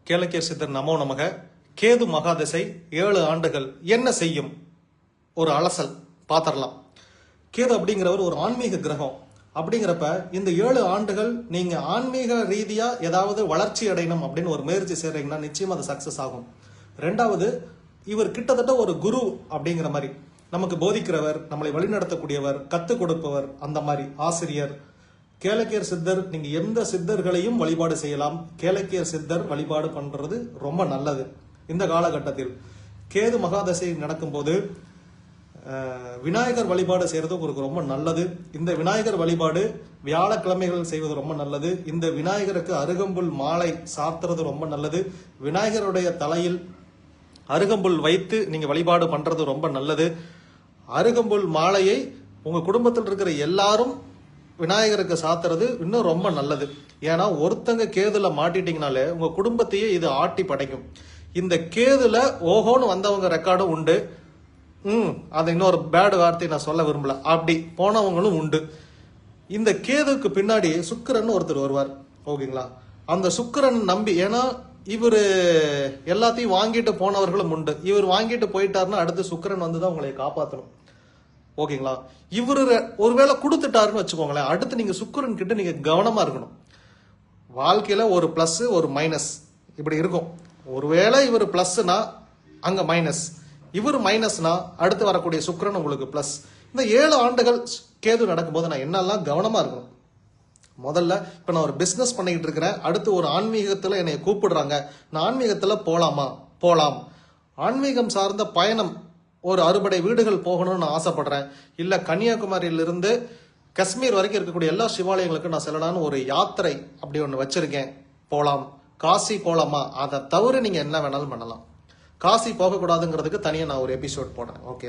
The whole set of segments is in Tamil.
கேளக்கியர் சித்தர் நமோ நமக. கேது மகாதசை 7 ஆண்டுகள் என்ன செய்யும்? ஒரு அலசல் பாத்திரலாம். கேது அப்படிங்கிறவர் ஒரு ஆன்மீக கிரகம். அப்படிங்கிறப்ப இந்த 7 ஆண்டுகள் நீங்க ஆன்மீக ரீதியா ஏதாவது வளர்ச்சி அடையணும் அப்படின்னு ஒரு முயற்சி செய்றீங்கன்னா நிச்சயம் அது சக்சஸ் ஆகும். ரெண்டாவது, இவர் கிட்டத்தட்ட ஒரு குரு அப்படிங்கிற மாதிரி நமக்கு போதிக்கிறவர், நம்மளை வழிநடத்தக்கூடியவர், கத்துக் கொடுப்பவர், அந்த மாதிரி ஆசிரியர். கேளக்கியர் சித்தர், நீங்க எந்த சித்தர்களையும் வழிபாடு செய்யலாம். கேளக்கியர் சித்தர் வழிபாடு பண்றது ரொம்ப நல்லது. இந்த காலகட்டத்தில் கேது மகாதசை நடக்கும்போது விநாயகர் வழிபாடு செய்யறது உங்களுக்கு ரொம்ப நல்லது. இந்த விநாயகர் வழிபாடு வியாழக்கிழமைகள் செய்வது ரொம்ப நல்லது. இந்த விநாயகருக்கு அருகம்புல் மாலை சாத்துறது ரொம்ப நல்லது. விநாயகருடைய தலையில் அருகம்புல் வைத்து நீங்க வழிபாடு பண்றது ரொம்ப நல்லது. அருகம்புல் மாலையை உங்க குடும்பத்தில் இருக்கிற எல்லாரும் விநாயகருக்கு சாத்துறது இன்னும் ரொம்ப நல்லது. ஏன்னா ஒருத்தங்க கேதுல மாட்டிட்டீங்கனாலே உங்க குடும்பத்தையே இது ஆட்டி படைக்கும். இந்த கேதுல ஓஹோன்னு வந்தவங்க ரெக்கார்டும் உண்டு. அது இன்னொரு பேடு வார்த்தை நான் சொல்ல விரும்பல, அப்படி போனவங்களும் உண்டு. இந்த கேதுக்கு பின்னாடி சுக்கிரன் ஒருத்தர் வருவார். ஓகேங்களா? அந்த சுக்கிரன் நம்பி, ஏன்னா இவர் எல்லாத்தையும் வாங்கிட்டு போனவர்களும் உண்டு. இவர் வாங்கிட்டு போயிட்டாருன்னா அடுத்து சுக்கிரன் வந்துதான் உங்களை காப்பாற்றணும். ஓகேங்களா? இவரு ஒருவேளை கொடுத்துட்டாருன்னு வச்சுக்கோங்களேன், அடுத்து நீங்க சுக்கிரன் கிட்ட நீங்க கவனமா இருக்கணும். வாழ்க்கையில ஒரு பிளஸ் ஒரு மைனஸ் இப்படி இருக்கும். ஒருவேளை இவர் பிளஸ்னா அங்க மைனஸ், இவர் மைனஸ்னா அடுத்து வரக்கூடிய சுக்கிரன் உங்களுக்கு பிளஸ். இந்த 7 ஆண்டுகள் கேது நடக்கும்போது நான் என்னெல்லாம் கவனமா இருக்கணும்? முதல்ல இப்ப நான் ஒரு பிசினஸ் பண்ணிக்கிட்டு இருக்கிறேன், அடுத்து ஒரு ஆன்மீகத்துல என்னை கூப்பிடுறாங்க, நான் ஆன்மீகத்துல போலாமா? போலாம். ஆன்மீகம் சார்ந்த பயணம், ஒரு 60 வீடுகள் போகணும்னு ஆசைப்படுறேன், இல்ல கன்னியாகுமரியிலிருந்து காஷ்மீர் வரைக்கும் இருக்கக்கூடிய எல்லா சிவாலயங்களுக்கும் நான் செல்லலான்னு ஒரு யாத்திரை அப்படி ஒன்று வச்சிருக்கேன், போலாம். காசி போலாமா? அதை தவிர நீங்க என்ன வேணாலும் பண்ணலாம். காசி போகக்கூடாதுங்கிறதுக்கு தனியாக நான் ஒரு எபிசோட் போடுறேன். ஓகே,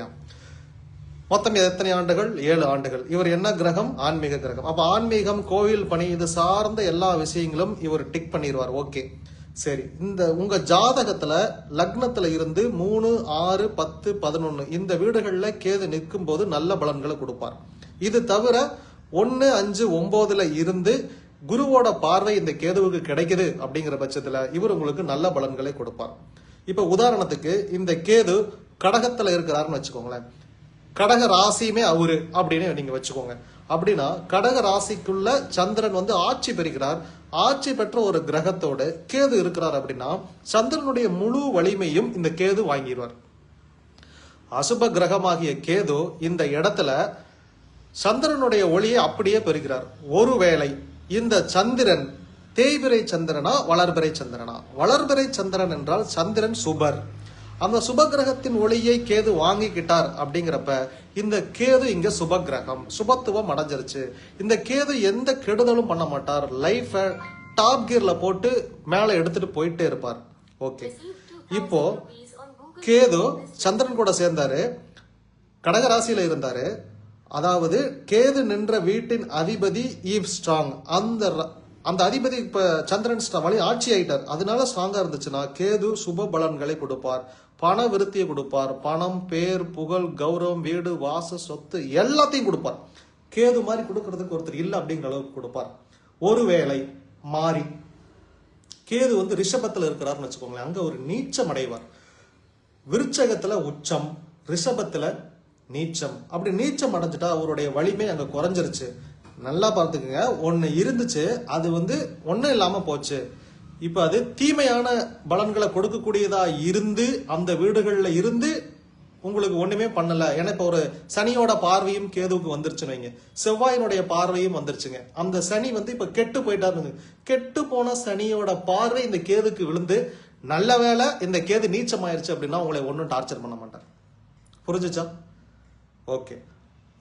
மொத்தம் எத்தனை ஆண்டுகள்? 7 ஆண்டுகள். இவர் என்ன கிரகம்? ஆன்மீக கிரகம். அப்ப ஆன்மீகம், கோவில் பணி, இது சார்ந்த எல்லா விஷயங்களும் இவர் டிக் பண்ணிடுவார். ஓகே, சரி. இந்த உங்க ஜாதகத்துல லக்னத்துல இருந்து 3, 6, 10, 11 இந்த வீடுகள்ல கேது நிற்கும் போது நல்ல பலன்களை கொடுப்பார். இது தவிர 1, 5, 9ல இருந்து குருவோட பார்வை இந்த கேதுவுக்கு கிடைக்குது அப்படிங்கிற பட்சத்துல இவர் உங்களுக்கு நல்ல பலன்களை கொடுப்பார். இப்ப உதாரணத்துக்கு இந்த கேது கடகத்துல இருக்கிறாருன்னு வச்சுக்கோங்களேன், கடக ராசியுமே அவரு அப்படின்னு நீங்க வச்சுக்கோங்க. அப்படின்னா கடக ராசிக்குள்ள சந்திரன் வந்து ஆட்சி பெறுகிறார். ஆட்சி பெற்ற ஒரு கிரகத்தோட கேது இருக்கிறார் அப்படின்னா சந்திரனுடைய முழு வலிமையும் இந்த கேது வாங்கிடுவார். அசுப கிரகமாகிய கேது இந்த இடத்துல சந்திரனுடைய ஒளியை அப்படியே பெறுகிறார். ஒருவேளை இந்த சந்திரன் தேய்பிரை சந்திரனா வளர்பிறை சந்திரனா? வளர்பிறை சந்திரன் என்றால் சந்திரன் சுபர். அந்த சுப கிரகத்தின் ஒளியை கேது வாங்கிக்கிட்டார். அப்படிங்கிறப்ப இந்த கேது இங்க சுப கிரகம், சுபத்துவம் அடைஞ்சிருச்சு. இந்த கேது எந்த கெடுதலும் பண்ண மாட்டார். லைஃப டாப் கியர்ல போட்டு மேல எடுத்துட்டு போயிட்டே இருப்பார். ஓகே, இப்போ கேது சந்திரன் கூட சேர்ந்தாரு, கடகராசியில இருந்தாரு. அதாவது கேது நின்ற வீட்டின் அதிபதி ஈவ் ஸ்ட்ராங். அந்த அதிபதி இப்ப சந்திரன் வழி ஆட்சி ஆயிட்டார். அதனால ஸ்ட்ராங்கா இருந்துச்சுன்னா கேது சுப பலன்களை கொடுப்பார், பண விருத்தியை கொடுப்பார், பணம், பேர், புகழ், கௌரவம், வீடு, வாச, சொத்து எல்லாத்தையும் கொடுப்பார். கேது மாதிரி கொடுக்கறதுக்கு ஒருத்தர் இல்லை அப்படிங்கிற அளவுக்கு கொடுப்பார். ஒருவேளை மாறி கேது வந்து ரிஷபத்துல இருக்கிறாருன்னு வச்சுக்கோங்களேன், அங்க ஒரு நீச்சம் அடைவார். விருச்சகத்துல உச்சம், ரிஷபத்துல நீச்சம். அப்படி நீச்சம் அடைஞ்சிட்டா அவருடைய வலிமை அங்க குறைஞ்சிருச்சு. நல்லா பார்த்துக்குங்க, ஒன்னு இருந்துச்சு, அது வந்து ஒன்னும் இல்லாம போச்சு. இப்ப அது தீமையான பலன்களை கொடுக்கக்கூடியதா இருந்து அந்த வீடுகள்ல இருந்து உங்களுக்கு ஒண்ணுமே பண்ணல. ஏன்னா இப்ப ஒரு சனியோட பார்வையும் கேதுவுக்கு வந்துருச்சுன்னு வைங்க, செவ்வாயினுடைய பார்வையும் வந்துருச்சுங்க. அந்த சனி வந்து இப்ப கெட்டு போயிட்டாருங்க. கெட்டு போன சனியோட பார்வை இந்த கேதுக்கு விழுந்து, நல்ல வேளை இந்த கேது நீச்சம் ஆயிருச்சு அப்படின்னா உங்களை ஒன்னும் டார்ச்சர் பண்ண மாட்டார். புரிஞ்சுச்சா? ஓகே.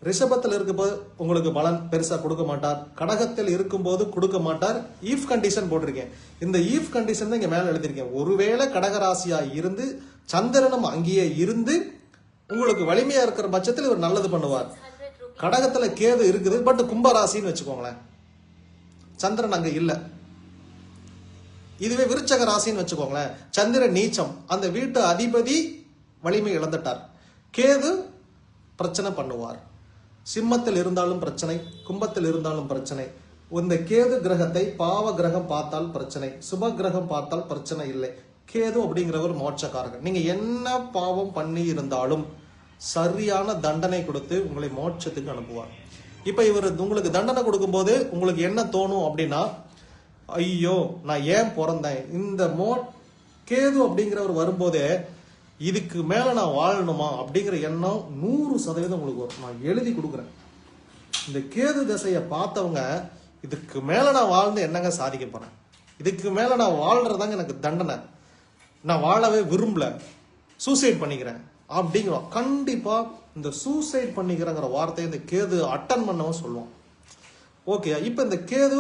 ரிஷபத்தில் இருக்கும்போது உங்களுக்கு பலன் பெருசா கொடுக்க மாட்டார். கடகத்தில் இருக்கும்போது கொடுக்க மாட்டார். ஈஃப் கண்டிஷன் போட்டிருக்கேன். இந்த ஈஃப் கண்டிஷன் தான் இங்க மேல எழுதியிருக்கேன். ஒருவேளை கடகராசியா இருந்து சந்திரனும் அங்கேயே இருந்து உங்களுக்கு வலிமையா இருக்கிற பட்சத்தில் இவர் நல்லது பண்ணுவார். கடகத்துல கேது இருக்குது, பட் கும்பராசின்னு வச்சுக்கோங்களேன், சந்திரன் அங்க இல்ல. இதுவே விருச்சக ராசின்னு வச்சுக்கோங்களேன், சந்திரன் நீச்சம், அந்த வீட்டு அதிபதி வலிமை இழந்துட்டார். கேது பிரச்சனை பண்ணுவார். சிம்மத்தில் இருந்தாலும் பிரச்சனை, கும்பத்தில் இருந்தாலும் பிரச்சனை, இந்த கேது கிரகத்தை பாவ கிரகம் பார்த்தால் பிரச்சனை, சுப கிரகம் பார்த்தால் பிரச்சனை இல்லை. கேது அப்படிங்கிறவர் மோட்சக்காரகன். நீங்க என்ன பாவம் பண்ணி இருந்தாலும் சரியான தண்டனை கொடுத்து உங்களை மோட்சத்துக்கு அனுப்புவார். இப்ப இவர் உங்களுக்கு தண்டனை கொடுக்கும் போது உங்களுக்கு என்ன தோணும் அப்படின்னா, ஐயோ நான் ஏன் பிறந்தேன், இந்த கேது அப்படிங்கிறவர் வரும்போதே இதுக்கு மேல நான் வாழணுமா அப்படிங்கிற எண்ணம் 100% உங்களுக்கு வரும். நான் எழுதி கொடுக்குறேன். இந்த கேது திசையை பார்த்தவங்க இதுக்கு மேல நான் வாழ்ந்து என்னங்க சாதிக்க போறேன், இதுக்கு மேல நான் வாழ்றதாங்க எனக்கு தண்டனை, நான் வாழவே விரும்பல, சூசைட் பண்ணிக்கிறேன் அப்படிங்கிறோம். கண்டிப்பா இந்த சூசைட் பண்ணிக்கிறங்கிற வார்த்தையை இந்த கேது அட்டன் பண்ணவும் சொல்லுவோம். ஓகே, இப்ப இந்த கேது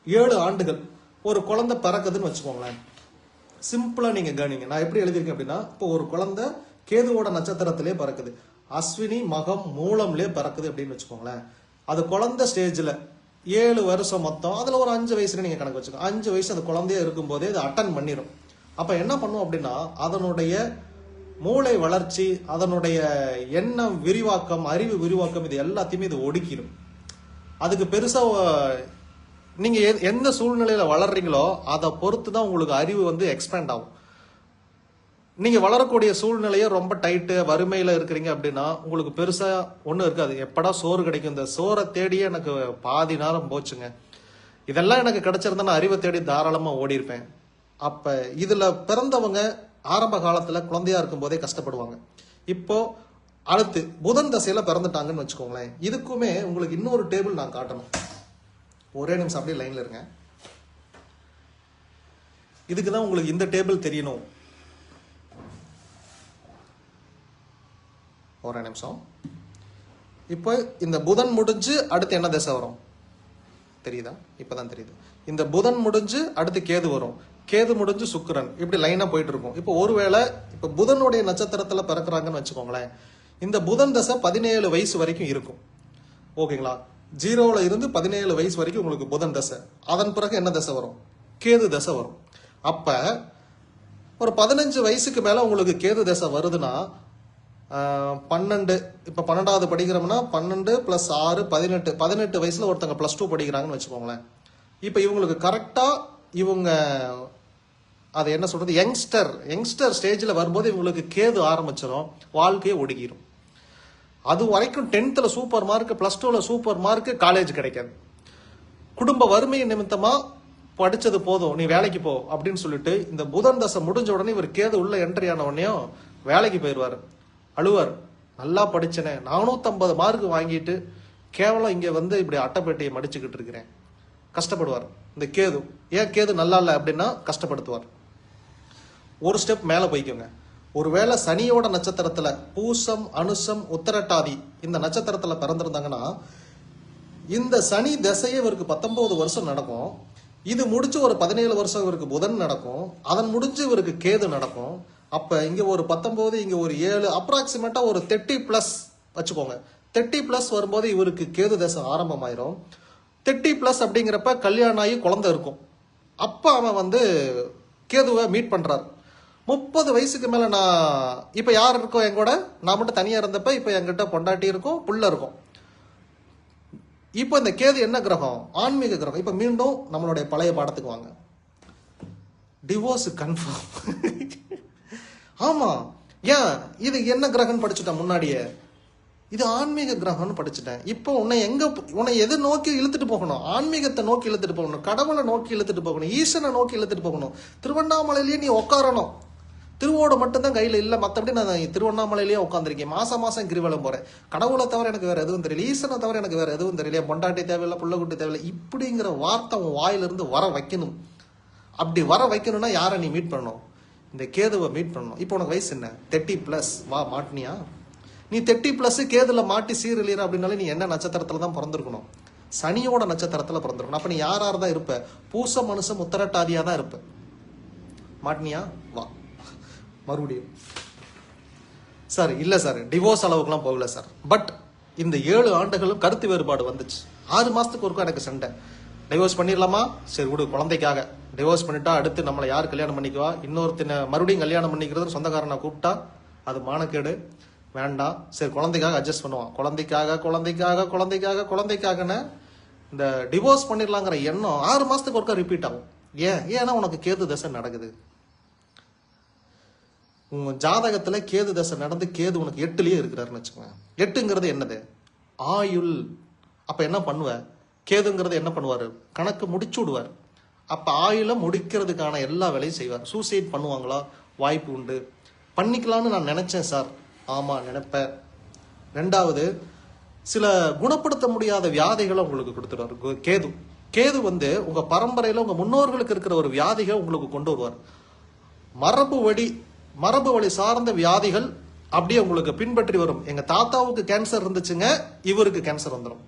7 ஆண்டுகள் ஒரு குழந்தை பிறக்குதுன்னு வச்சுக்கோங்களேன். சிம்பிளா நீங்க கவனிங்க, நான் எப்படி எழுதியிருக்கேன் அப்படின்னா, இப்போ ஒரு குழந்தை கேதுவோட நட்சத்திரத்திலே பிறக்குது, அஸ்வினி மகம் மூலம்லயே பிறக்குது அப்படின்னு வச்சுக்கோங்களேன். அது குழந்தை ஸ்டேஜ்ல 7 வருஷம் மொத்தம், அதுல ஒரு 5 வயசுல நீங்க கணக்கு வச்சுக்கோங்க. 5 வயசு அந்த குழந்தைய இருக்கும் போதே அது அட்டன் பண்ணிடும். அப்ப என்ன பண்ணும் அப்படின்னா, அதனுடைய மூளை வளர்ச்சி, அதனுடைய எண்ணம் விரிவாக்கம், அறிவு விரிவாக்கம், இது எல்லாத்தையுமே இது ஒடுக்கிடும். அதுக்கு பெருசா நீங்க எந்த சூழ்நிலையில வளர்றீங்களோ அதை பொறுத்து தான் உங்களுக்கு அறிவு வந்து எக்ஸ்பேண்ட் ஆகும். நீங்க வளரக்கூடிய சூழ்நிலையை ரொம்ப டைட்டு வறுமையில இருக்கிறீங்க அப்படின்னா உங்களுக்கு பெருசா ஒண்ணும் இருக்காது. எப்படா சோறு கிடைக்கும், இந்த சோறை தேடியே எனக்கு பாதி நேரம் போச்சுங்க, இதெல்லாம் எனக்கு கிடைச்சிருந்தா நான் அறிவை தேடி தாராளமா ஓடி இருப்பேன். அப்ப இதுல பிறந்தவங்க ஆரம்ப காலத்துல குழந்தையா இருக்கும் போதே கஷ்டப்படுவாங்க. இப்போ அடுத்து புதன் தசையில பிறந்துட்டாங்கன்னு வச்சுக்கோங்களேன். இதுக்குமே உங்களுக்கு இன்னொரு டேபிள் நான் காட்டணும். ஒரே நிமிஷம் அப்படியே லைன்ல இருங்க. இதுக்குதான் உங்களுக்கு இந்த டேபிள் தெரியணும். ஒரே நிமிஷம். இப்போ இந்த புதன் முடிஞ்சு அடுத்து என்ன தசை வரும் தெரியுதா? இப்பதான் தெரியுது. இந்த புதன் முடிஞ்சு அடுத்து கேது வரும், கேது முடிஞ்சு சுக்கிரன், இப்படி லைனா போயிட்டு இருக்கும். இப்போ ஒருவேளை இப்ப புதனுடைய நட்சத்திரத்துல பிறக்கிறாங்கன்னு வச்சுக்கோங்களேன். இந்த புதன் தசை 17 வயசு வரைக்கும் இருக்கும். ஓகேங்களா? 0ல இருந்து 17 வயசு வரைக்கும் உங்களுக்கு புதன் தசை. அதன் பிறகு என்ன தசை வரும்? கேது தசை வரும். அப்ப ஒரு 15 வயசுக்கு மேல உங்களுக்கு கேது தசை வருதுன்னா 12, இப்ப 12வது படிக்கிறோம்னா 12 + 6 18, 18 வயசுல ஒருத்தங்க +2 படிக்கிறாங்கன்னு வச்சுக்கோங்களேன். இப்ப இவங்களுக்கு கரெக்டா இவங்க அது என்ன சொல்றது, யங்ஸ்டர் ஸ்டேஜ்ல வரும்போது இவங்களுக்கு கேது ஆரம்பிச்சிடும், வாழ்க்கையை ஒடுக்கிடும். அது வரைக்கும் 10th சூப்பர் மார்க், +2ல சூப்பர் மார்க், காலேஜ் கிடைக்காது. குடும்ப வறுமை நிமித்தமா படிச்சது போதும், நீ வேலைக்கு போ அப்படின்னு சொல்லிட்டு இந்த புதன் தசை முடிஞ்ச உடனே இவர் கேது உள்ள என்ட்ரி ஆன உடனே வேலைக்கு போயிடுவாரு. அழுவார், நல்லா படிச்சனே, 450 மார்க் வாங்கிட்டு கேவலம் இங்க வந்து இப்படி அட்டைப்பேட்டையை மடிச்சுக்கிட்டு இருக்கிறேன், கஷ்டப்படுவார். இந்த கேது ஏன் கேது நல்லா இல்லை அப்படின்னா கஷ்டப்படுத்துவார். ஒரு ஸ்டெப் மேல போய்க்கோங்க. ஒருவேளை சனியோட நட்சத்திரத்துல பூசம், அனுசம், உத்தரட்டாதி இந்த நட்சத்திரத்துல பிறந்திருந்தாங்கன்னா இந்த சனி தசையே இவருக்கு 19 வருஷம் நடக்கும். இது முடிச்சு ஒரு 17 வருஷம் இவருக்கு புதன் நடக்கும். அதன் முடிஞ்சு இவருக்கு கேது நடக்கும். அப்ப இங்க ஒரு 19, இங்க ஒரு 7, அப்ராக்சிமேட்டா ஒரு 30+ வச்சுக்கோங்க. 30+ வரும்போது இவருக்கு கேது தசை ஆரம்பமாயிரும். 30+ அப்படிங்கிறப்ப கல்யாணம் ஆகி குழந்தை இருக்கும். அப்ப அவன் வந்து கேதுவை மீட் பண்றாரு. 30 வயசுக்கு மேல நான் இப்ப யார் இருக்கோம் என் கூட, நான் மட்டும் தனியா இருந்தப்ப இப்ப என்கிட்ட பொண்டாட்டி இருக்கும், புள்ள இருக்கும். இப்ப இந்த கேது என்ன கிரகம்? ஆன்மீக கிரகம். இப்ப மீண்டும் நம்மளுடைய பழைய பாடத்துக்கு வாங்க. Divorce confirm. ஆமா, ஏன் இது என்ன கிரகம் படிச்சுட்டேன் முன்னாடியே, இது ஆன்மீக கிரகம்னு படிச்சுட்டேன். இப்போ உன்னை எது நோக்கி இழுத்துட்டு போகணும்? ஆன்மீகத்தை நோக்கி இழுத்துட்டு போகணும், கடவுளை நோக்கி இழுத்துட்டு போகணும், ஈசனை நோக்கி இழுத்துட்டு போகணும். திருவண்ணாமலையிலேயே நீ உட்காரணும். திருவோடு மட்டும்தான் கையில இல்ல, மற்றபடி நான் திருவண்ணாமலையிலேயே உட்காந்துருக்கேன். மாசம் கிரிவலம் போறேன். கடவுளை தவிர எனக்கு வேற எதுவும் தெரியல, ஈசனை தவிர எனக்கு வேற எதுவும் தெரியல, பொண்டாட்டி தேவையில்லை, புள்ளக்குட்டி தேவையில்லை, இப்படிங்கிற வார்த்தை உன் வாயிலிருந்து வர வைக்கணும். அப்படி வர வைக்கணும்னா யாரை நீ மீட் பண்ணணும்? இந்த கேதுவை மீட் பண்ணணும். இப்போ உனக்கு வயசு என்ன? 30+. வா, மாட்டினியா? நீ 30+ கேதுல மாட்டி சீரழியற அப்படின்னாலே நீ என்ன நட்சத்திரத்துல தான் பிறந்திருக்கணும்? சனியோட நட்சத்திரத்துல பிறந்திருக்கணும். அப்ப நீ யாராரு தான் இருப்ப? பூச, மனுஷம், உத்தரட்டாதியா தான் இருப்ப. மாட்டினியா? வா மறுபடியும். சார் இல்ல சார், டிவோர்ஸ் அளவுக்குலாம் போகல சார். பட் இந்த 7 ஆண்டுகளும் கருத்து வேறுபாடு வந்துச்சு. 6 மாசத்துக்கு ஒருக்கா எனக்கு சண்டை. டிவோர்ஸ் பண்ணிடலாமா? சரி விடு, குழந்தைக்காக. டிவோர்ஸ் பண்ணிட்டா அடுத்து நம்மளை யார் கல்யாணம் பண்ணிக்குவா? இன்னொருத்தின மறுபடியும் கல்யாணம் பண்ணிக்கிறது சொந்தக்காரனை கூப்பிட்டா அது மானக்கேடு, வேண்டாம். சரி குழந்தைக்காக அட்ஜஸ்ட் பண்ணுவான். குழந்தைக்காகன்னு இந்த டிவோர்ஸ் பண்ணிடலாங்கிற எண்ணம் 6 மாசத்துக்கு ஒருக்கா ரிப்பீட் ஆகும். ஏன்னா உனக்கு கேது தசை நடக்குது. உங்க ஜாதகத்துல கேது தசை நடந்து கேது உனக்கு 8லயே இருக்கிறாருன்னு வச்சுக்கோங்க. 8ங்கிறது என்னது? ஆயுள். அப்ப என்ன பண்ணுவ? கேதுங்கிறது என்ன பண்ணுவாரு? கணக்கு முடிச்சு விடுவார். அப்ப ஆயுள முடிக்கிறதுக்கான எல்லா வேலையும் செய்வார். சூசைட் பண்ணுவாங்களா? வாய்ப்பு உண்டு. பண்ணிக்கலாம்னு நான் நினைச்சேன் சார். ஆமா நினைப்பேன். 2வது, சில குணப்படுத்த முடியாத வியாதிகளை உங்களுக்கு கொடுத்துருவார் கேது. கேது உங்க பரம்பரையில உங்க முன்னோர்களுக்கு இருக்கிற ஒரு வியாதிகளை உங்களுக்கு கொண்டு வருவார். மரபு வழி சார்ந்த வியாதிகள் அப்படியே உங்களுக்கு பின்பற்றி வரும். எங்க தாத்தாவுக்கு கேன்சர் இருந்துச்சுங்க, இவருக்கு கேன்சர் வந்துடும்.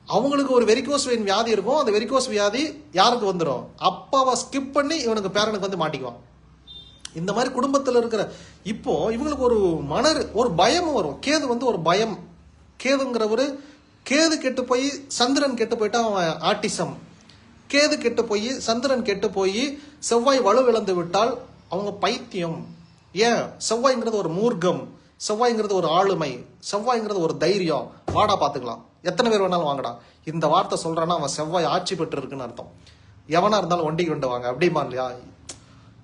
அவங்களுக்கு ஒரு வெரிகோஸ் வெயின் வியாதி இருக்கும். அந்த வெரிகோஸ் வியாதி யாருக்கு வந்துடும்? அப்பாவை ஸ்கிப் பண்ணி இவனுக்கு பேரனுக்கு வந்து மாட்டிக்குவான். இந்த மாதிரி குடும்பத்தில் இருக்கிற இப்போ இவங்களுக்கு ஒரு பயம் வரும். கேது ஒரு பயம். கேதுங்கிறவரு கேது கெட்டு போய் சந்திரன் கெட்டு போயிட்டா அவன் ஆட்டிசம். கேது கெட்டு போய் சந்திரன் கெட்டு போய் செவ்வாய் வலுவிழந்து விட்டால் அவங்க பைத்தியம். ஏன்? செவ்வாய்ங்கிறது ஒரு மூர்க்கம், செவ்வாய்ங்கிறது ஒரு ஆளுமை, செவ்வாய்ங்கிறது ஒரு தைரியம். வாடா பாத்துக்கலாம், எத்தனை பேர் வேணாலும் வாங்கடா. இந்த வார்த்தை சொல்றான்னா அவன் செவ்வாய் ஆட்சி பெற்று இருக்குன்னு அர்த்தம். எவனா இருந்தாலும் வண்டிக்கு கொண்டு வாங்க அப்படிமா இல்லையா?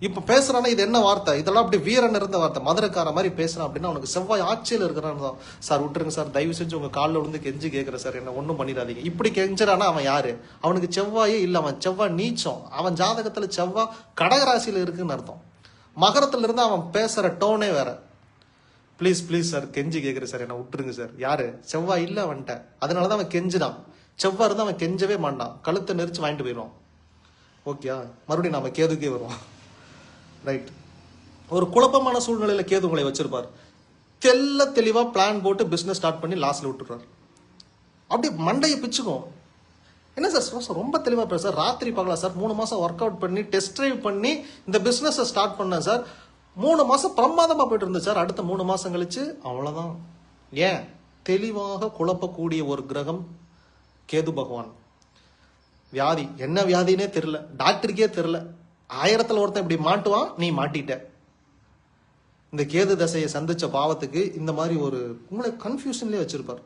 இப்ப பேசுறானா இது என்ன வார்த்தை? இதெல்லாம் அப்படி வீரன் இருந்த வார்த்தை. மதுரைக்கார மாதிரி பேசுறான் அப்படின்னா அவனுக்கு செவ்வாய் ஆட்சியில் இருக்கிறான்னு தான். சார் விட்டுருங்க சார், தயவு செஞ்சு உங்க காலில் விழுந்து கெஞ்சி கேட்கிறேன் சார், என்ன ஒன்றும் பண்ணிடாதீங்க. இப்படி கெஞ்சுறானா அவன் யாரு? அவனுக்கு செவ்வாயே இல்லை, அவன் செவ்வாய் நீச்சம். அவன் ஜாதகத்துல செவ்வாய் கடகராசியில இருக்குன்னு அர்த்தம். மகரத்துல இருந்து அவன் பேசுற டோனே வேற. ப்ளீஸ் ப்ளீஸ் சார், கெஞ்சி கேட்கிறேன் சார், என்ன விட்டுருங்க சார். யாரு? செவ்வாய் இல்லை அவன்கிட்ட. அதனாலதான் அவன் கெஞ்சுதான். செவ்வாய் இருந்தா அவன் கெஞ்சவே மாட்டான், கழுத்தை நெரிச்சு வாங்கிட்டு போயிடுவான். ஓகே, மறுபடியும் நாம கேதுக்கே வருவோம். ரைட். ஒரு குழப்பமான சூழ்நிலையில கேது உங்களை வச்சிருப்பார். தெளிவா பிளான் போட்டு பிசினஸ் ஸ்டார்ட் பண்ணி லாஸ்ட்ல விட்டுறாரு. அப்படி மண்டையை பிச்சுக்கும். என்ன சார் ரொம்ப தெளிவா பேச சார், ராத்திரி பார்க்கலாம் சார், 3 மாசம் ஒர்க் அவுட் பண்ணி டெஸ்ட் டிரைவ் பண்ணி இந்த பிசினஸ் ஸ்டார்ட் பண்ணேன் சார், 3 மாசம் பிரமாதமா போயிட்டு இருந்துச்சு சார். அடுத்த 3 மாசம் கழிச்சு அவ்வளவுதான். ஏன்? தெளிவாக குழப்பக்கூடிய ஒரு கிரகம் கேது பகவான். வியாதி என்ன வியாதினே தெரியல, டாக்டருக்கே தெரியல. 1000ல் ஒருத்தன் இப்படி மாட்டுவான், நீ மாட்டிட்ட. இந்த கேது தசையை சந்திச்ச பாவத்துக்கு இந்த மாதிரி உங்களை கன்ஃபியூஷன்லயே வச்சிருப்பார்.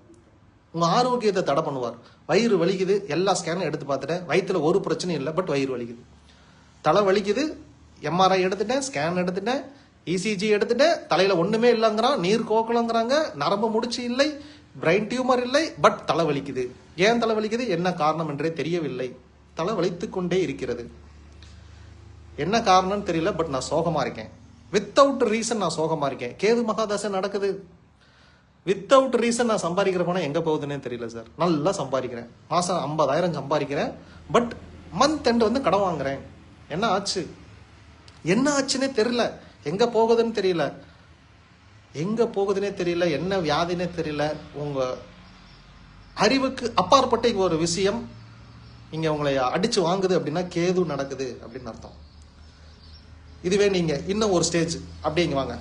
உங்க ஆரோக்கியத்தை தடை பண்ணுவார். வயிறு வலிக்குது, எல்லா ஸ்கேனும் எடுத்து பார்த்துட்டேன், வயிற்றுல ஒரு பிரச்சனையும் இல்லை, பட் வயிறு வலிக்குது. தலை வலிக்குது, எம்ஆர்ஐ எடுத்துட்டேன், ஸ்கேன் எடுத்துட்டேன், இசிஜி எடுத்துட்டேன், தலையில ஒண்ணுமே இல்லைங்கிறான், நீர் கோக்கலங்கிறாங்க, நரம்பு முடிச்சு இல்லை, பிரெயின் டியூமர் இல்லை, பட் தலை வலிக்குது. ஏன் தலை வலிக்குது, என்ன காரணம் என்றே தெரியவில்லை. தலை வலித்துக் கொண்டே இருக்கிறது. என்ன காரணம்னு தெரியல, பட் நான் சோகமா இருக்கேன். வித்தவுட் ரீசன் நான் சோகமா இருக்கேன். கேது மகாதசை நடக்குது. வித்தவுட் ரீசன் நான் சம்பாதிக்கிற பணம் எங்க போகுதுன்னே தெரியல சார். நல்லா சம்பாதிக்கிறேன், மாசம் 50,000 சம்பாதிக்கிறேன், பட் மந்த் எண்ட் கடன் வாங்குறேன். என்ன ஆச்சு? என்ன ஆச்சுன்னே தெரியல. எங்க போகுதுன்னு தெரியல, என்ன வியாதினே தெரியல. உங்க அறிவுக்கு அப்பாற்பட்ட ஒரு விஷயம் இங்க உங்களை அடிச்சு வாங்குது அப்படின்னா கேது நடக்குது அப்படின்னு அர்த்தம். இதுவே நீங்க இன்னும் ஒரு ஸ்டேஜ் அப்படிங்க வாங்க.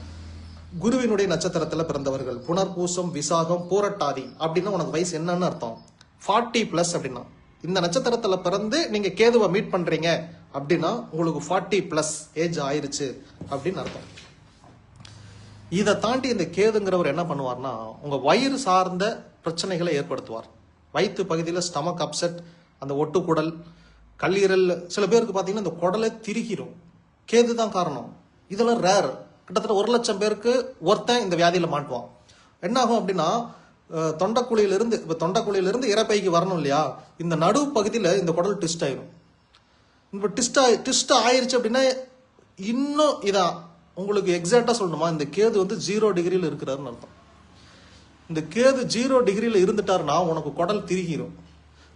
குருவினுடைய நட்சத்திரத்துல பிறந்தவர்கள், புனர்பூசம், விசாகம், பூரட்டாதி அப்படின்னா உனக்கு வயசு என்னன்னு அர்த்தம்? 40+ அப்படின்னா. இந்த நட்சத்திரத்துல பிறந்து நீங்க கேதுவை மீட் பண்றீங்க அப்படின்னா உங்களுக்கு 40+ ஏஜ் ஆயிருச்சு அப்படின்னு அர்த்தம். இதை தாண்டி இந்த கேதுங்கிறவர் என்ன பண்ணுவார்னா உங்க வயிறு சார்ந்த பிரச்சனைகளை ஏற்படுத்துவார். வயிற்று பகுதியில் ஸ்டமக் அப்செட், அந்த ஒட்டுக்குடல், கல்லீரல், சில பேருக்கு பார்த்தீங்கன்னா இந்த குடலை திரிகிரும். கேது தான் காரணம். இதெல்லாம் ரேர். கிட்டத்தட்ட 1,00,000 பேருக்கு ஒருத்தன் இந்த வியாதியில மாட்டுவான். என்ன ஆகும் அப்படின்னா தொண்டைக்குழியிலிருந்து இறப்பைக்கு வரணும் இல்லையா, இந்த நடு பகுதியில் இந்த குடல் ட்விஸ்ட் ஆயிரும். இப்போ ட்விஸ்ட் ஆயிருச்சு அப்படின்னா இன்னும் இதான் உங்களுக்கு எக்ஸாக்டா சொல்லணுமா, இந்த கேது 0 டிகிரியில் இருக்கிறாருன்னு அர்த்தம். இந்த கேது 0 டிகிரியில் இருந்துட்டாருன்னா உனக்கு குடல் திரிகிரும்.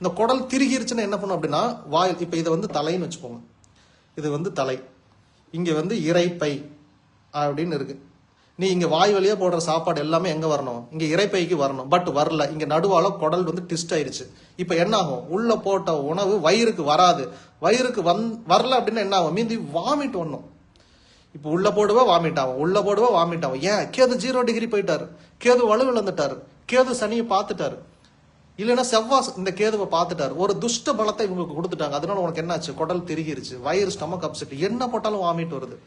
இந்த குடல் திரிகிருச்சுன்னா என்ன பண்ணும் அப்படின்னா வாயில், இப்போ இதை தலைன்னு வச்சுக்கோங்க, இது தலை, இங்க இறைப்பை அப்படின்னு இருக்கு. நீ இங்க வாய் வழியா போடுற சாப்பாடு எல்லாமே எங்க வரணும்? இங்க இறைப்பைக்கு வரணும், பட் வரல. இங்க நடுவால குடல் ட்விஸ்ட் ஆயிருச்சு. இப்ப என்ன ஆகும்? உள்ள போட்ட உணவு வயிறுக்கு வராது. வயிறுக்கு வரல அப்படின்னா என்ன ஆகும்? மீதி வாமிட் வரணும். இப்ப உள்ள போடுவா வாமிட் ஆகும், உள்ள போடுவா வாமிட் ஆகும். ஏன்? கேது 0 டிகிரி போயிட்டாரு, கேது வலுவிழந்துட்டாரு, கேது சனியை பார்த்துட்டாரு, இல்லைன்னா செவ்வாய் இந்த கேதுவை பார்த்துட்டாரு. ஒரு துஷ்ட பலத்தை இவங்களுக்கு கொடுத்துட்டாங்க. அதனால உனக்கு என்னாச்சு? குடல் திரிகிருச்சு, வயிறு ஸ்டமக் அப்செட், என்ன போட்டாலும் வாமிட் வருது.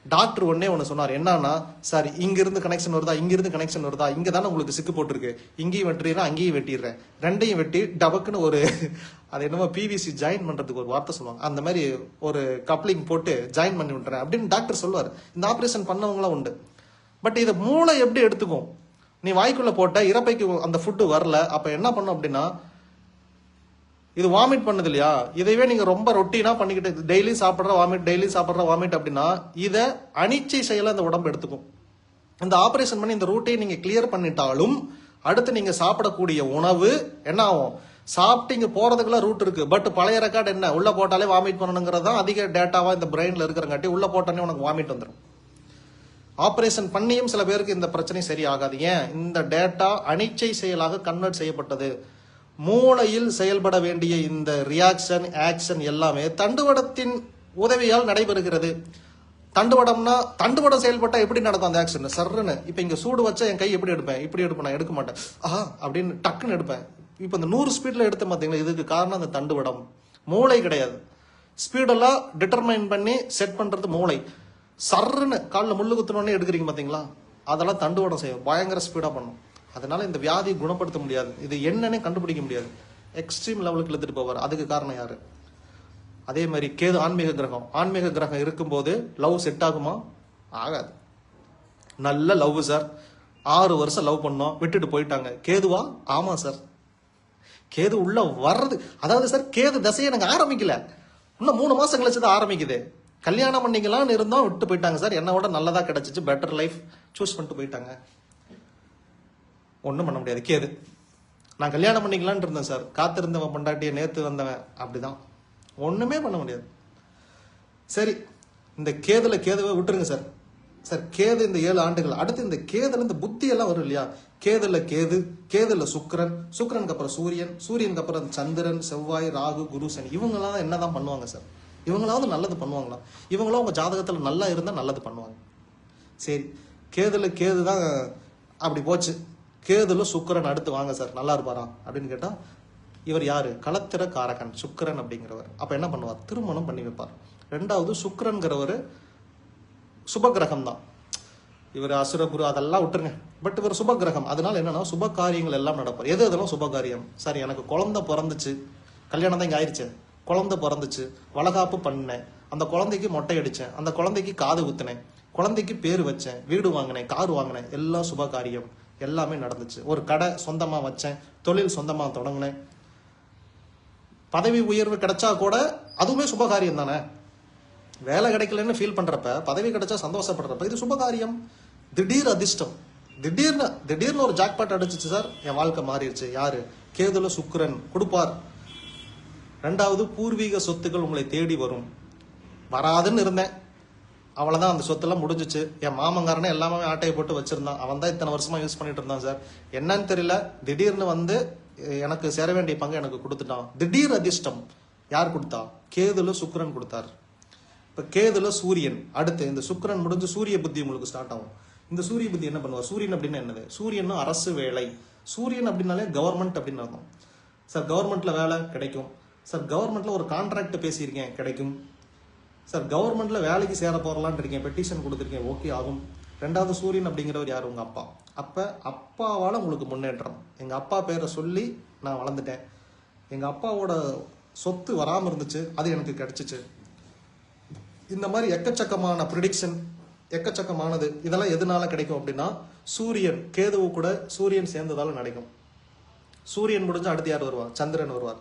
டாக்டர் ஒன்னே ஒன்று சொன்னார், என்னன்னா சார் இங்கிருந்து கனெக்ஷன் வருதா, இங்கிருந்து கனெக்ஷன் வருதா, இங்கே தானே உங்களுக்கு சிக்கு போட்டிருக்கு, இங்கேயும் வெட்டிடுறேன் அங்கேயும் வெட்டிடுறேன், ரெண்டையும் வெட்டி டபக்குன்னு ஒரு அது என்னமோ பிவிசி ஜாயின் பண்ணுறதுக்கு ஒரு வார்த்தை சொல்லுவாங்க, அந்த மாதிரி ஒரு கப்ளிங் போட்டு ஜாயின் பண்ணி விட்டுறேன் அப்படின்னு டாக்டர் சொல்லுவார். இந்த ஆப்ரேஷன் பண்ணவங்களாம் உண்டு. பட் இதை மூளை எப்படி எடுத்துக்கும்? நீ வாய்க்குள்ள போட்ட இறப்பைக்கு அந்த ஃபுட்டு வரல, அப்போ என்ன பண்ணும் அப்படின்னா இது வாமிட் பண்ணுது இல்லையா, இதைவே நீங்க ரொம்ப ரொட்டீனா பண்ணிக்கிட்டு டெய்லி சாப்பிட்ற வாமிட் டெய்லி சாப்பிட்ற வாமிட் அப்படின்னா இதை அனிச்சை செயல அந்த உடம்பு எடுத்துக்கும். இந்த ஆபரேஷன் பண்ணி இந்த ரூட்டை நீங்க கிளியர் பண்ணிட்டாலும் அடுத்து நீங்க சாப்பிடக்கூடிய உணவு என்ன ஆகும்? சாப்பிட்டு இங்க போறதுக்குள்ள ரூட் இருக்கு, பட் பழைய ரெக்கார்டு என்ன, உள்ள போட்டாலே வாமிட் பண்ணணுங்கிறது தான் அதிக டேட்டாவா இந்த பிரெயின்ல இருக்கிறங்காட்டி உள்ள போட்டாலே உனக்கு வாமிட் வந்துடும். ஆபரேஷன் பண்ணியும் சில பேருக்கு இந்த பிரச்சனை சரியாகாது. ஏன்? இந்த டேட்டா அனிச்சை செயலாக கன்வெர்ட் செய்யப்பட்டது. மூளையில் செயல்பட வேண்டிய இந்த ரியாக்ஷன் ஆக்ஷன் எல்லாமே தண்டுவடத்தின் உதவியால் நடைபெறுகிறது. தண்டுவடம் செயல்பட்டா எப்படி நடக்கும் அந்த ஆக்ஷன்? சர்ன்னு இப்ப இங்க சூடு வச்சா என் கை எப்படி எடுப்பேன்? இப்படி எடுப்பேன், நான் எடுக்க மாட்டேன், அப்படின்னு டக்குன்னு எடுப்பேன். இப்ப இந்த 100 ஸ்பீட்ல எடுத்த பாத்தீங்களா, இதுக்கு காரணம் அந்த தண்டுவடம், மூளை கிடையாது. ஸ்பீடெல்லாம் டிட்டர்மைன் பண்ணி செட் பண்றது மூளை. சர்ன்னு காலில் முள்ளு குத்துனோடனே எடுக்கிறீங்க பாத்தீங்களா, அதெல்லாம் தண்டுவடம் செய்யும், பயங்கர ஸ்பீடா பண்ணும். அதனால இந்த வியாதியை குணப்படுத்த முடியாது, இது என்னன்னே கண்டுபிடிக்க முடியாது, எக்ஸ்ட்ரீம் லெவலுக்கு இழுத்துட்டு போவார். அதுக்கு காரணம் யாரு? அதே மாதிரி கேது ஆன்மீக கிரகம். ஆன்மீக கிரகம் இருக்கும்போது லவ் செட் ஆகுமா? ஆகாது. நல்ல லவ் சார், 6 வருஷம் லவ் பண்ணோம், விட்டுட்டு போயிட்டாங்க. கேதுவா? ஆமா சார், கேது உள்ள வர்றது. அதாவது சார் கேது தசையை எனக்கு ஆரம்பிக்கல, இன்னும் 3 மாசம் கழிச்சுதான் ஆரம்பிக்குது. கல்யாணம் பண்ணிக்கலாம்னு இருந்தோம், விட்டு போயிட்டாங்க சார், என்னை விட நல்லதா கிடைச்சிச்சு, பெட்டர் லைஃப் சூஸ் பண்ணிட்டு போயிட்டாங்க. ஒன்றும் பண்ண முடியாது. கேது, நான் கல்யாணம் பண்ணிக்கலான்னு இருந்தேன் சார், காத்திருந்தவன் பொண்டாட்டியை நேற்று வந்தவன், அப்படிதான், ஒன்றுமே பண்ண முடியாது. சரி, இந்த கேதுவை விட்டுருங்க சார். சார் கேது இந்த 7 ஆண்டுகள், அடுத்து இந்த கேதுல இந்த புத்தி எல்லாம் வரும் இல்லையா, கேதுல சுக்கிரனுக்கு அப்புறம் சூரியனுக்கு அப்புறம் சந்திரன், செவ்வாய், ராகு, குரு, சனி, இவங்கெல்லாம் என்னதான் பண்ணுவாங்க சார்? இவங்களாவது நல்லது பண்ணுவாங்களா? இவங்களும் உங்க ஜாதகத்துல நல்லா இருந்தா நல்லது பண்ணுவாங்க. சரி, கேது தான் அப்படி போச்சு. கேதுல சுக்கிரன் அடுத்து வாங்க சார், நல்லா இருப்பாரா அப்படின்னு கேட்டா, இவர் யாரு? களத்திர காரகன் சுக்கிரன் அப்படிங்கிறவர். அப்ப என்ன பண்ணுவார்? திருமணம் பண்ணி வைப்பார். 2வது சுக்கிரன்கிறவர் சுபகிரகம் தான். இவர் அசுரகுரு அதெல்லாம் விட்டுருங்க, பட் இவர் சுபகிரகம். அதனால என்னன்னா சுப காரியங்கள் எல்லாம் நடப்பார். எதெல்லாம் சுப காரியம்? சார் எனக்கு குழந்தை பிறந்துச்சு, கல்யாணம் தான் இங்க ஆயிடுச்சு, குழந்தை பிறந்துச்சு, வளகாப்பு பண்ணேன், அந்த குழந்தைக்கு மொட்டை அடிச்சேன், அந்த குழந்தைக்கு காது குத்தினேன், குழந்தைக்கு பேர் வச்சேன், வீடு வாங்கினேன், கார் வாங்கினேன், எல்லாம் சுப காரியம், எல்லாமே நடந்துச்சு. ஒரு கடை சொந்தமா வச்சேன், தொழில் சொந்தமா தொடங்கினேன், பதவி உயர்வு கிடைச்சா கூட அதுவுமே சுபகாரியம் தானே. வேலை கிடைக்கலன்னு ஃபீல் பண்றப்ப, பதவி கிடைச்சா சந்தோஷப்படுறப்ப, இது சுபகாரியம். திடீர் அதிர்ஷ்டம், திடீர்னு ஒரு ஜாக்பாட் அடிச்சிச்சு சார், என் வாழ்க்கை மாறிடுச்சு. யாரு? கேதுல சுக்கிரன் கொடுப்பார். 2வது பூர்வீக சொத்துக்கள் உங்களை தேடி வரும். வராதுன்னு இருந்தேன், அவ்வளவுதான், அந்த சொத்தெல்லாம் முடிஞ்சிச்சு. என் மாமங்காரனே எல்லாமே ஆட்டையை போட்டு வச்சிருந்தான், அவன் தான் இத்தனை வருஷமா யூஸ் பண்ணிட்டு இருந்தான் சார், என்னன்னு தெரியல, திடீர்னு வந்து எனக்கு சேர வேண்டிய பங்கு எனக்கு கொடுத்துட்டான். திடீர் அதிர்ஷ்டம் யார் கொடுத்தா? கேதுல சுக்கிரன் கொடுத்தார். இப்ப கேதுல சூரியன், அடுத்து இந்த சுக்கிரன் முடிஞ்சு சூரிய புத்தி உங்களுக்கு ஸ்டார்ட் ஆகும். இந்த சூரிய புத்தி என்ன பண்ணுவார்? சூரியன் அப்படின்னு என்னது? சூரியன் அரசு வேலை. சூரியன் அப்படின்னாலே கவர்மெண்ட் அப்படின்னு அர்த்தம். சார் கவர்மெண்ட்ல வேலை கிடைக்கும் சார், கவர்மெண்ட்ல ஒரு கான்ட்ராக்ட் பேசியிருக்கேன், கிடைக்கும் சார், கவர்மெண்ட்ல வேலைக்கு சேர போறலான் இருக்கேன், பெட்டிஷன் கொடுத்துருக்கேன், ஓகே ஆகும். 2வது சூரியன் அப்படிங்கிறவர் யார்? உங்க அப்பா. அப்ப அப்பாவால உங்களுக்கு முன்னேற்றம். எங்க அப்பா பேரை சொல்லி நான் வளர்ந்துட்டேன், எங்க அப்பாவோட சொத்து வராம இருந்துச்சு, அது எனக்கு கிடைச்சிச்சு. இந்த மாதிரி எக்கச்சக்கமான ப்ரிடிக்ஷன், எக்கச்சக்கமானது. இதெல்லாம் எதனால கிடைக்கும் அப்படின்னா சூரியன் கேதுவு கூட சூரியன் சேர்ந்ததால நடக்கும். சூரியன் முடிஞ்சா அடுத்து யார் வருவார்? சந்திரன் வருவார்.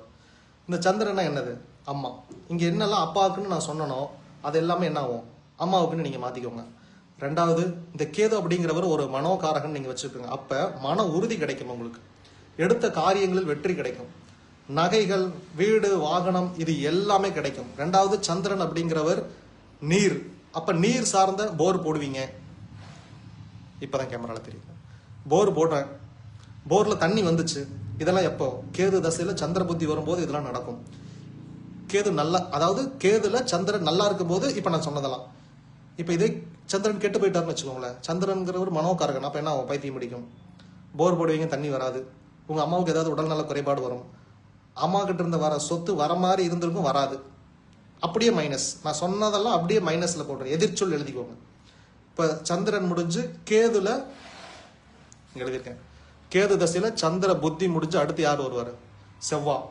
இந்த சந்திரனா என்னது? அம்மா. இங்க என்னெல்லாம் அப்பாவுக்குன்னு நான் சொன்னனோ அது எல்லாமே என்ன ஆகும்? அம்மாவுக்குன்னு நீங்க மாத்திக்கோங்க. 2வது இந்த கேது அப்படிங்கிறவர் ஒரு மனோகாரகன் நீங்க வச்சுக்கோங்க. அப்ப மன உறுதி கிடைக்கும், உங்களுக்கு எடுத்த காரியங்களில் வெற்றி கிடைக்கும், நகைகள், வீடு, வாகனம், இது எல்லாமே கிடைக்கும். 2வது சந்திரன் அப்படிங்கிறவர் நீர். அப்ப நீர் சார்ந்த போர் போடுவீங்க. இப்பதான் கேமரால தெரியுது, போர் போடுறேன், போர்ல தண்ணி வந்துச்சு. இதெல்லாம் எப்போ? கேது தசையில சந்திர புத்தி வரும்போது இதெல்லாம் நடக்கும். கேது நல்லா, அதாவது கேதுல சந்திரன் நல்லா இருக்கும் போது இப்ப நான் சொன்னதெல்லாம். இப்ப இதே சந்திரன் கெட்டு போயிட்டாருன்னு வச்சுக்கோங்களேன், சந்திரன்கிறவர் மனோகாரகன். அப்ப என்ன ஆகும்? பைத்தியம் பிடிக்கும், போர் போடுவீங்க, தண்ணி வராது, உங்க அம்மாவுக்கு ஏதாவது உடல்நல குறைபாடு வரும், அம்மா கிட்ட இருந்து வர சொத்து வர மாதிரி இருந்திருக்கும், வராது, அப்படியே மைனஸ். நான் சொன்னதெல்லாம் அப்படியே மைனஸ்ல போடுறேன், எதிர்ச்சொல் எழுதிக்கோங்க. இப்ப சந்திரன் முடிஞ்சு கேதுல எழுதியிருக்கேன், கேது தசையில சந்திர புத்தி முடிஞ்சு அடுத்து யார் வருவார்? செவ்வாய்.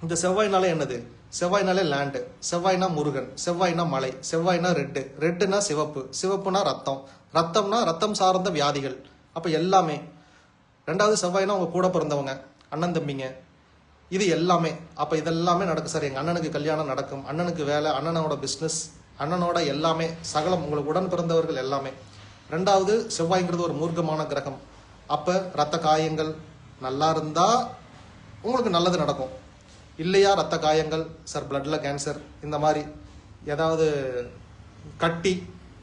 இந்த செவ்வாய்னாலே என்னது? செவ்வாய்னாலே லேண்டு, செவ்வாய்னா முருகன், செவ்வாய்னா மலை, செவ்வாய்னா ரெட்டு, ரெட்டுனா சிவப்பு, சிவப்புனா ரத்தம், ரத்தம்னா ரத்தம் சார்ந்த வியாதிகள். அப்ப எல்லாமே. ரெண்டாவது செவ்வாய்னா உங்க கூட பிறந்தவங்க, அண்ணன் தம்பிங்க, இது எல்லாமே. அப்ப இதெல்லாமே நடக்கும் சார். எங்க அண்ணனுக்கு கல்யாணம் நடக்கும், அண்ணனுக்கு வேலை, அண்ணனோட பிசினஸ், அண்ணனோட எல்லாமே, சகலம் உங்களுக்கு உடன் பிறந்தவர்கள் எல்லாமே. ரெண்டாவது செவ்வாய்ங்கிறது ஒரு மூர்க்கமான கிரகம். அப்ப ரத்த காயங்கள் நல்லா இருந்தா உங்களுக்கு நல்லது நடக்கும். இல்லையா ரத்த காயங்கள் சார், பிளட்ல கேன்சர், இந்த மாதிரி ஏதாவது கட்டி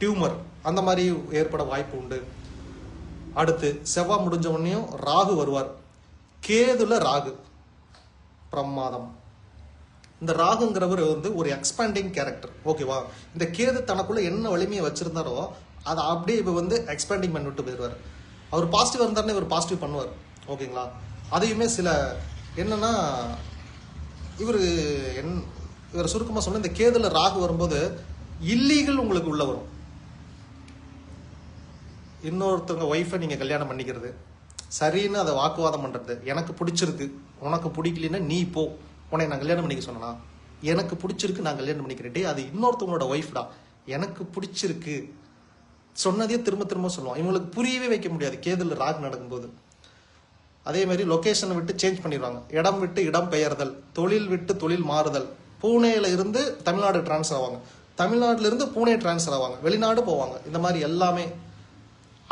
டியூமர் அந்த மாதிரி ஏற்பட வாய்ப்பு உண்டு. அடுத்து செவ்வாய் முடிஞ்ச உடனேயும் ராகு வருவார். கேதுல ராகு பிரமாதம். இந்த ராகுங்கிறவர் ஒரு எக்ஸ்பேண்டிங் கேரக்டர். ஓகேவா? இந்த கேது தனக்குள்ள என்ன வலிமையை வச்சிருந்தாரோ அதை அப்படியே இவர் எக்ஸ்பேண்டிங் பண்ணிவிட்டு போயிடுவார். அவர் பாசிட்டிவ் இருந்தாருன்னு இவர் பாசிட்டிவ் பண்ணுவார். ஓகேங்களா? அதையுமே சில என்னன்னா இவர் சுருக்கமாக சொன்ன, இந்த கேதுல ராகு வரும்போது இல்லீகல் உங்களுக்கு உள்ள வரும். இன்னொருத்தவங்க ஒய்ஃபை நீங்க கல்யாணம் பண்ணிக்கிறது, சரின்னு அதை வாக்குவாதம் பண்றது, எனக்கு பிடிச்சிருக்கு உனக்கு பிடிக்கலன்னா நீ போ, உன்னை நான் கல்யாணம் பண்ணிக்க சொன்னா, எனக்கு பிடிச்சிருக்கு நான் கல்யாணம் பண்ணிக்கிறேன், அது இன்னொருத்தவங்களோட ஒய்ஃப்டா, எனக்கு பிடிச்சிருக்கு சொன்னதே திரும்ப திரும்ப சொல்லுவான். இவங்களுக்கு புரியவே வைக்க முடியாது கேதுல ராகு நடக்கும்போது. அதே மாதிரி லொகேஷனை விட்டு சேஞ்ச் பண்ணிடுவாங்க, இடம் விட்டு இடம் பெயர்தல், தொழில் விட்டு தொழில் மாறுதல். பூனேல இருந்து தமிழ்நாடு டிரான்ஸ்ஃபர் ஆவாங்க, தமிழ்நாட்டில இருந்து பூனே டிரான்ஸ்ஃபர் ஆவாங்க, வெளிநாடு போவாங்க. இந்த மாதிரி எல்லாமே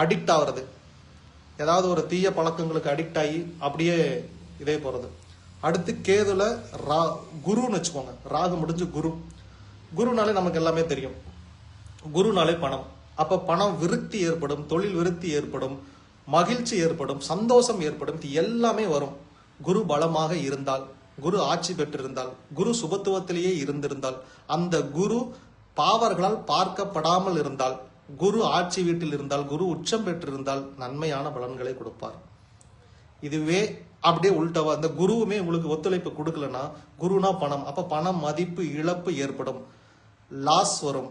அடிக்ட் ஆகுறது, ஏதாவது ஒரு தீய பழக்கங்களுக்கு அடிக்ட் ஆகி அப்படியே இதே போறது. அடுத்து கேதுல குருன்னு வச்சுக்கோங்க, ராகு முடிஞ்சு குரு. குருனாலே நமக்கு எல்லாமே தெரியும், குருனாலே பணம். அப்ப பணம் விருத்தி ஏற்படும், தொழில் விருத்தி ஏற்படும், மகிழ்ச்சி ஏற்படும், சந்தோஷம் ஏற்படும், இது எல்லாமே வரும். குரு பலமாக இருந்தால், குரு ஆட்சி பெற்றிருந்தால், குரு சுபத்துவத்திலேயே இருந்திருந்தால், அந்த குரு பாவர்களால் பார்க்கப்படாமல் இருந்தால், குரு ஆட்சி வீட்டில் இருந்தால், குரு உச்சம் பெற்றிருந்தால் நன்மையான பலன்களை கொடுப்பார். இதுவே அப்படியே உள்டவா, அந்த குருவுமே உங்களுக்கு ஒத்துழைப்பு கொடுக்கலன்னா, குருனா பணம், அப்ப பணம் மதிப்பு இழப்பு ஏற்படும், லாஸ் வரும்,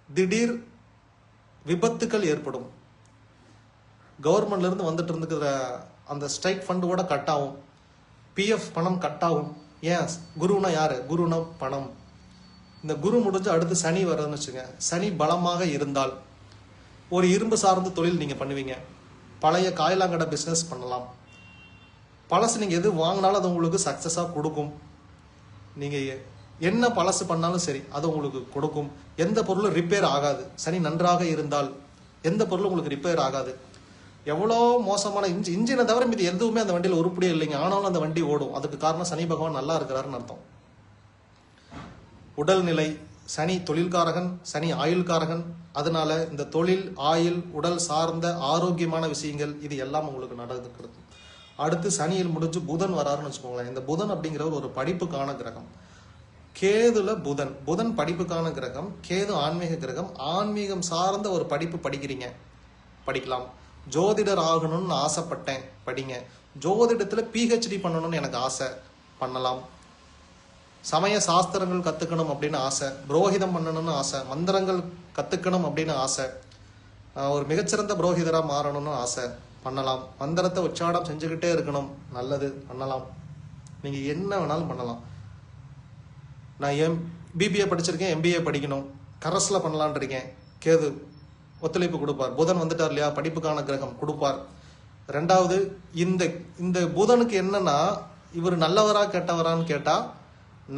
திடீர் விபத்துக்கள் ஏற்படும். கவர்மெண்ட்ல இருந்து வந்துட்டு இருந்துக்கிற அந்த ஸ்ட்ரைக் ஃபண்டு கூட கட் ஆகும், பிஎஃப் பணம் கட் ஆகும். ஏன்? குருனா யாரு? குருனா பணம். இந்த குரு முடிஞ்சு அடுத்து சனி வர்றதுன்னு வச்சுங்க, சனி பலமாக இருந்தால் ஒரு இரும்பு சார்ந்த தொழில் நீங்க பண்ணுவீங்க, பழைய காயலாங்கடை பிசினஸ் பண்ணலாம். பழசு நீங்க எது வாங்கினாலும் அது உங்களுக்கு சக்சஸா கொடுக்கும். நீங்க என்ன பழசு பண்ணாலும் சரி அது உங்களுக்கு கொடுக்கும். எந்த பொருளும் ரிப்பேர் ஆகாது. சனி நன்றாக இருந்தால் எந்த பொருளும் உங்களுக்கு ரிப்பேர் ஆகாது. எவ்வளோ மோசமான இன்ஜினை தவிர மீது எதுவுமே அந்த வண்டியில் உருப்படியே இல்லைங்க, ஆனாலும் அந்த வண்டி ஓடும். அதுக்கு காரணம் சனி பகவான் நல்லா இருக்கிறாருன்னு அர்த்தம். உடல்நிலை, சனி தொழில்காரகன், சனி ஆயுள்காரகன். அதனால இந்த தொழில், ஆயுள், உடல் சார்ந்த ஆரோக்கியமான விஷயங்கள் இது எல்லாம் உங்களுக்கு நடக்கிறது. அடுத்து சனியில் முடிஞ்சு புதன் வராருன்னு வச்சுக்கோங்களேன். இந்த புதன் அப்படிங்கிறவர் ஒரு படிப்புக்கான கிரகம். கேதுல புதன், புதன் படிப்புக்கான கிரகம், கேது ஆன்மீக கிரகம். ஆன்மீகம் சார்ந்த ஒரு படிப்பு படிக்கிறீங்க, படிக்கலாம். ஜோதிடர் ஆகணும்னு ஆசைப்பட்டேன், படிங்க. ஜோதிடத்துல பிஹெச்டி பண்ணணும்னு எனக்கு ஆசை, பண்ணலாம். சமய சாஸ்திரங்கள் கத்துக்கணும் அப்படின்னு ஆசை, புரோகிதம் பண்ணணும்னு ஆசை, மந்திரங்கள் கத்துக்கணும் அப்படின்னு ஆசை, ஒரு மிகச்சிறந்த புரோகிதரா மாறணும்னு ஆசை, பண்ணலாம். மந்திரத்தை உச்சாடம் செஞ்சுக்கிட்டே இருக்கணும், நல்லது, பண்ணலாம். நீங்க என்ன வேணாலும் பண்ணலாம். நான் பிபிஏ படிச்சிருக்கேன், எம்பிஏ படிக்கணும், கரஸ்ல பண்ணலான் இருக்கேன், கேது ஒத்துழைப்பு கொடுப்பார். புதன் வந்துட்டார் இல்லையா, படிப்புக்கான கிரகம் கொடுப்பார். ரெண்டாவது இந்த இந்த புதனுக்கு என்னன்னா, இவர் நல்லவரா கெட்டவரான்னு கேட்டா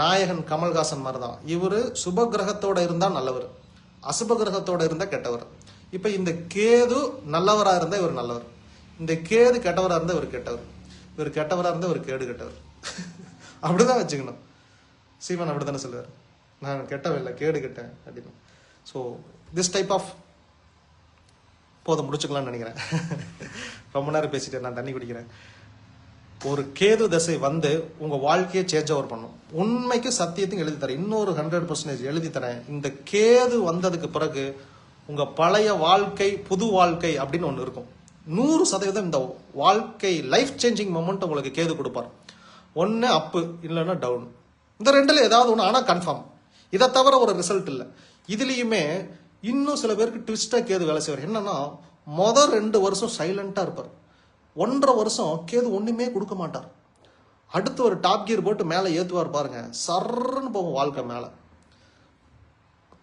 நாயகன் கமல்ஹாசன் மாதிரி தான். இவரு சுப கிரகத்தோட இருந்தா நல்லவர், அசுப கிரகத்தோட இருந்தா கெட்டவர். இப்ப இந்த கேது நல்லவரா இருந்தா இவர் நல்லவர், இந்த கேது கெட்டவரா இருந்தா இவர் கெட்டவர், இவர் கெட்டவரா இருந்தா இவர் கேடு கெட்டவர். அப்படிதான் வச்சுக்கணும். சீமன் அப்படித்தானே சொல்லுவார், நான் கெட்டவில்லை கேடு கெட்டேன் அப்படின்னு. ஸோ திஸ் டைப் ஆஃப் போதும், முடிச்சுக்கலாம்னு நினைக்கிறேன். ரொம்ப நேரம் பேசிட்டேன், நான் தண்ணி குடிக்கிறேன். ஒரு கேது தசை வந்து உங்க வாழ்க்கையை சேஞ்ச் ஓவர் பண்ணும். உண்மைக்கு சத்தியத்தையும் எழுதி தரேன், இன்னொரு 100% எழுதி தரேன். இந்த கேது வந்ததுக்கு பிறகு உங்க பழைய வாழ்க்கை புது வாழ்க்கை அப்படின்னு ஒன்று இருக்கும். 100% இந்த வாழ்க்கை லைஃப் சேஞ்சிங் மொமெண்ட் உங்களுக்கு கேது கொடுப்பார். ஒன்று அப்பு இல்லைன்னா டவுன், இந்த ரெண்டுல ஏதாவது ஒன்று. ஆனால் கன்ஃபார்ம், இதை தவிர ஒரு ரிசல்ட் இல்லை. இதுலேயுமே இன்னும் சில பேருக்கு ட்விஸ்டா கேது வேலை செய்வார். என்னன்னா, மொதல் 2 வருஷம் சைலண்டா இருப்பார். 1.5 வருஷம் கேது ஒண்ணுமே கொடுக்க மாட்டார். அடுத்து ஒரு டாப் கியர் போட்டு மேலே ஏத்துவார் பாருங்க, சர்ன்னு போகும் வாழ்க்கை மேல.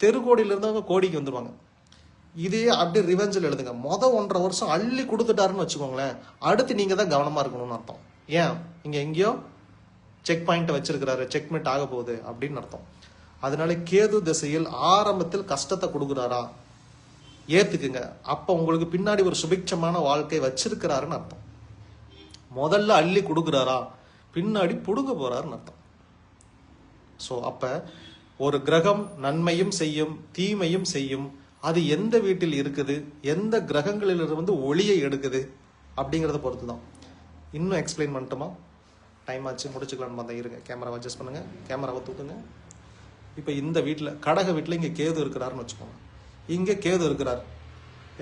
தெருக்கோடியில இருந்தவங்க கோடிக்கு வந்துருவாங்க. இதையே அப்படியே ரிவெஞ்சில் எழுதுங்க. 1.5 வருஷம் அள்ளி கொடுத்துட்டாருன்னு வச்சுக்கோங்களேன், அடுத்து நீங்க தான் கவனமா இருக்கணும்னு அர்த்தம். ஏன், இங்க எங்கேயோ செக் பாயிண்ட் வச்சிருக்கிறாரு, செக்மெண்ட் ஆக போகுது அப்படின்னு அர்த்தம். அதனால கேது திசையில் ஆரம்பத்தில் கஷ்டத்தை கொடுக்குறாரா ஏத்துக்குங்க. அப்ப உங்களுக்கு பின்னாடி ஒரு சுபிட்சமான வாழ்க்கை வச்சிருக்கிறாருன்னு அர்த்தம். முதல்ல அள்ளி கொடுக்குறாரா, பின்னாடி புடுங்க போறாருன்னு அர்த்தம். ஸோ அப்ப ஒரு கிரகம் நன்மையும் செய்யும் தீமையும் செய்யும். அது எந்த வீட்டில் இருக்குது, எந்த கிரகங்களிலிருந்து ஒளியை எடுக்குது அப்படிங்கிறத பொறுத்து தான். இன்னும் எக்ஸ்பிளைன் பண்ணட்டுமா? டைம் ஆச்சு, முடிச்சுக்கலான்னு பார்த்தா. இருங்க, கேமராவை அட்ஜஸ்ட் பண்ணுங்க, கேமராவை தூக்குங்க. இப்போ இந்த வீட்டில், கடக வீட்டில் இங்கே கேது இருக்கிறாருன்னு வச்சுக்கோங்க. இங்கே கேது இருக்கிறார்.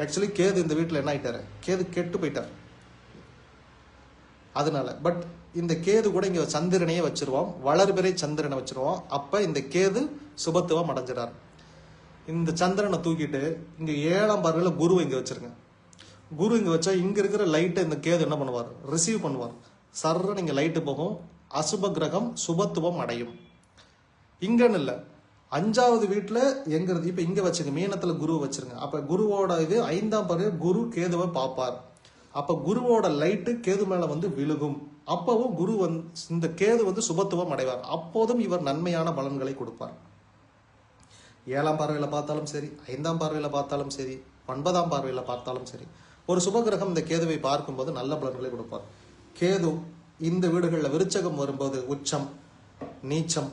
ஆக்சுவலி கேது இந்த வீட்டில் என்ன ஆயிட்டாரு, கேது கெட்டு போயிட்டார். அதனால பட் இந்த கேது கூட இங்கே சந்திரனையே வச்சிருவோம், வளர்பிறை சந்திரனை வச்சிருவோம். அப்போ இந்த கேது சுபத்துவம் அடைஞ்சிடார். இந்த சந்திரனை தூக்கிட்டு இங்கே 7ஆம் பார்வையில் குரு இங்கே வச்சிருங்க. குரு இங்கே வச்சா இங்கே இருக்கிற லைட்டை இந்த கேது என்ன பண்ணுவார், ரிசீவ் பண்ணுவார். சர்ற நீங்கள் லைட்டு போகும், அசுப கிரகம் சுபத்துவம் அடையும். இங்கன்னு இல்லை, 5வது வீட்டில் எங்கிறது, இப்போ இங்கே வச்சுங்க, மீனத்தில் குரு வச்சிருங்க. அப்போ குருவோட இது 5ஆம் பார்வை குரு கேதுவை பார்ப்பார். அப்போ குருவோட லைட்டு கேது மேலே வந்து விழுகும். அப்பவும் குரு இந்த கேது சுபத்துவம் அடைவார். அப்போதும் இவர் நன்மையான பலன்களை கொடுப்பார். 7ஆம் பார்வையில் பார்த்தாலும் சரி, 5ஆம் பார்வையில் பார்த்தாலும் சரி, 9ஆம் பார்வையில் பார்த்தாலும் சரி, ஒரு சுபகிரகம் இந்த கேதுவை பார்க்கும்போது நல்ல பலன்களை கொடுப்பார். கேது இந்த வீடுகளில் விருச்சகம் வரும்போது உச்சம் நீச்சம்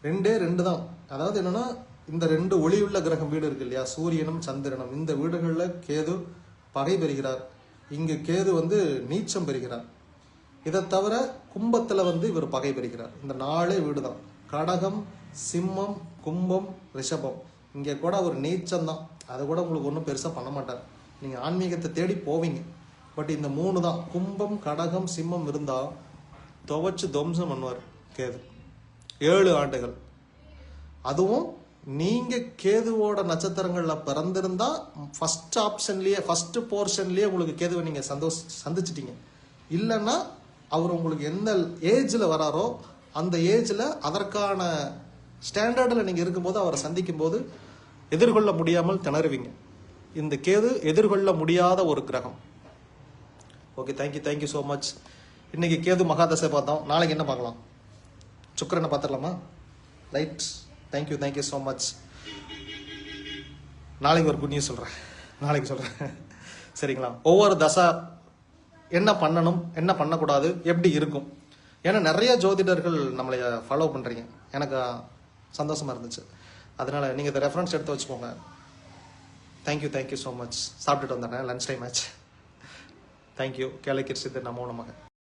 2 தான். அதாவது என்னன்னா, இந்த 2 ஒளியுள்ள கிரகம் வீடு இருக்கு இல்லையா, சூரியனும் சந்திரனும், இந்த வீடுகளில் கேது பகை பெறுகிறார். இங்கு கேது நீச்சம் பெறுகிறார். இதை தவிர கும்பத்தில் இவர் பகை பெறுகிறார். இந்த 4 வீடு தான், கடகம் சிம்மம் கும்பம் ரிஷபம். இங்கே கூட ஒரு நீச்சம் தான், அதை கூட உங்களுக்கு ஒன்றும் பெருசாக பண்ண மாட்டார். நீங்கள் ஆன்மீகத்தை தேடி போவீங்க. பட் இந்த 3 தான், கும்பம் கடகம் சிம்மம் இருந்தால் துவச்சு துவம்சம் பண்ணுவார் கேது 7 ஆண்டுகள். அதுவும் நீங்க கேதுவோட நட்சத்திரங்கள்ல பிறந்திருந்தா ஃபர்ஸ்ட் ஆப்ஷன்லயே, ஃபர்ஸ்ட் போர்ஷன்லயே உங்களுக்கு கேதுவை நீங்க சந்திச்சிட்டீங்க. இல்லைன்னா அவர் உங்களுக்கு எந்த ஏஜ்ல வராரோ அந்த ஏஜ்ல அதற்கான ஸ்டாண்டர்ட்ல நீங்க இருக்கும்போது அவரை சந்திக்கும் போது எதிர்கொள்ள முடியாமல் திணறுவீங்க. இந்த கேது எதிர்கொள்ள முடியாத ஒரு கிரகம். Okay, thank you so much. இன்னைக்கு கேது மகாதசை பார்த்தோம். நாளைக்கு என்ன பார்க்கலாம், சுக்கிரனை பார்த்துடலாமா? Right, thank you so much. நாளைக்கு ஒரு குட் நியூஸ் சொல்கிறேன், சரிங்களா? ஒவ்வொரு தசா என்ன பண்ணணும் என்ன பண்ணக்கூடாது எப்படி இருக்கும், ஏன்னா நிறைய ஜோதிடர்கள் நம்மளை ஃபாலோ பண்ணுறீங்க, எனக்கு சந்தோஷமாக இருந்துச்சு. அதனால் நீங்கள் இதை ரெஃபரன்ஸ் எடுத்து வச்சுக்கோங்க. Thank you so much. சாப்பிட்டுட்டு வந்துடுறேன், லன்ச் டைம் ஆச்சு. தேங்க்யூ. கேளை கிருஷ்ண நமோ நமக.